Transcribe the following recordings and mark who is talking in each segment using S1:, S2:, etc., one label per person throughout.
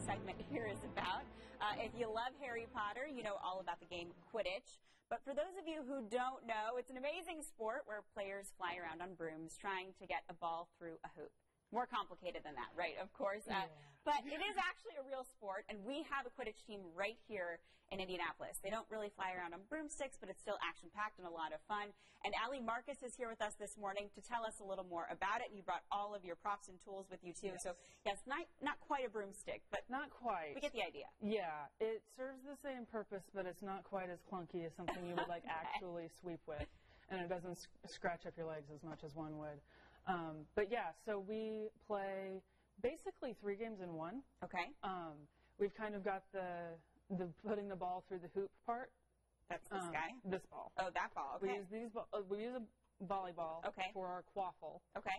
S1: segment here is about. If you love Harry Potter, you know all about the game Quidditch. But for those of you who don't know, it's an amazing sport where players fly around on brooms trying to get a ball through a hoop. More complicated than that, right? Of course. But it is actually a real sport, and we have a Quidditch team right here in Indianapolis. They don't really fly around on broomsticks, but it's still action-packed and a lot of fun. And Allie Marcus is here with us this morning to tell us a little more about it. You brought all of your props and tools with you, too.
S2: Yes.
S1: So, yes, not quite a broomstick, but
S2: not quite.
S1: We get the idea.
S2: Yeah, it serves the same purpose, but it's not quite as clunky as something you would like actually sweep with. And it doesn't scratch up your legs as much as one would. But yeah, so we play basically 3 games in one.
S1: Okay.
S2: We've kind of got the putting the ball through the hoop part.
S1: That's this guy?
S2: This ball.
S1: Oh, that ball. Okay.
S2: We use a volleyball for our quaffle.
S1: Okay.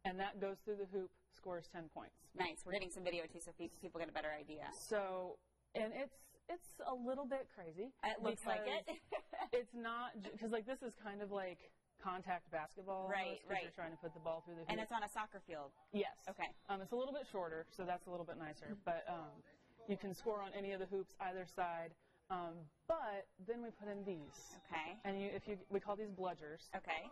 S2: And that goes through the hoop, scores 10 points.
S1: Nice. We're getting some video too, so people get a better idea.
S2: So, and it's a little bit crazy.
S1: It looks like it.
S2: It's not, because like this is kind of like contact basketball.
S1: Right.
S2: You're trying to put the ball through the hoop.
S1: And it's on a soccer field.
S2: Yes.
S1: Okay.
S2: It's a little bit shorter, so that's a little bit nicer. But you can score on any of the hoops either side. But then we put in these.
S1: Okay.
S2: And we call these bludgers.
S1: Okay.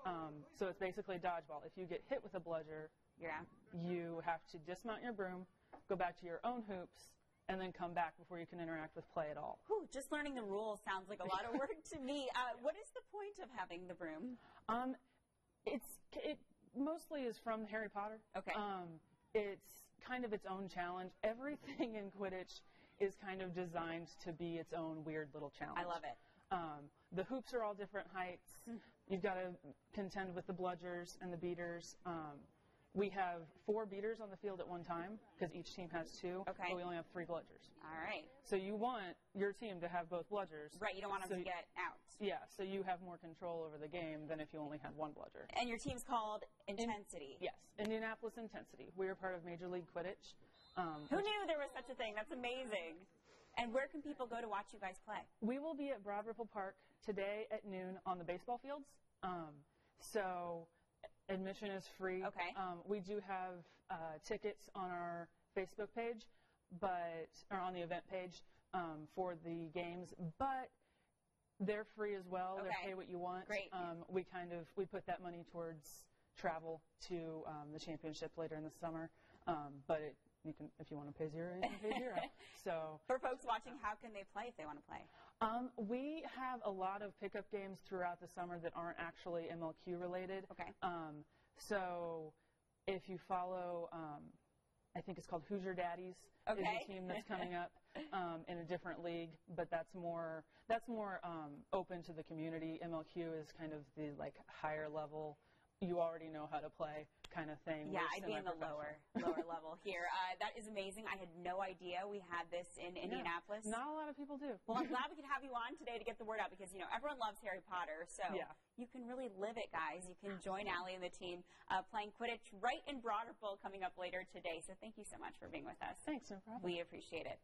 S2: So it's basically a dodgeball. If you get hit with a bludger,
S1: you're out.
S2: You have to dismount your broom, go back to your own hoops, and then come back before you can interact with play at all.
S1: Whew, just learning the rules sounds like a lot of work to me. What is the point of having the broom?
S2: It mostly is from Harry Potter.
S1: Okay.
S2: It's kind of its own challenge. Everything in Quidditch is kind of designed to be its own weird little challenge.
S1: I love it.
S2: The hoops are all different heights. You've got to contend with the bludgers and the beaters. We have 4 beaters on the field at one time, because each team has 2,
S1: okay.
S2: But we only have 3 bludgers.
S1: All right.
S2: So you want your team to have both bludgers.
S1: Right, you don't want them to get out.
S2: Yeah, so you have more control over the game than if you only had 1 bludger.
S1: And your team's called Intensity.
S2: Yes, Indianapolis Intensity. We are part of Major League Quidditch.
S1: Who knew there was such a thing? That's amazing. And where can people go to watch you guys play? We
S2: will be at Broad Ripple Park today at noon on the baseball fields. So admission is free.
S1: Okay.
S2: We do have tickets on our Facebook page, or on the event page for the games, but they're free as well.
S1: Okay.
S2: They're pay what you want.
S1: Great.
S2: We put that money towards travel to the championship later in the summer, but you can, if you want to pay 0, you can pay 0. So
S1: for folks watching, how can they play if they want to play?
S2: We have a lot of pickup games throughout the summer that aren't actually MLQ related.
S1: Okay.
S2: So if you follow, I think it's called Hoosier Daddies, is a team that's coming up in a different league, but that's more open to the community. MLQ is kind of the like higher level, you already know how to play kind of thing.
S1: Yeah, I'd be in the lower level here. That is amazing. I had no idea we had this in Indianapolis.
S2: Not a lot of people do.
S1: Well, I'm glad we could have you on today to get the word out because, everyone loves Harry Potter. So you can really live it, guys. You can join Allie and the team playing Quidditch right in Broad Ripple coming up later today. So thank you so much for being with us.
S2: Thanks, no problem.
S1: We appreciate it.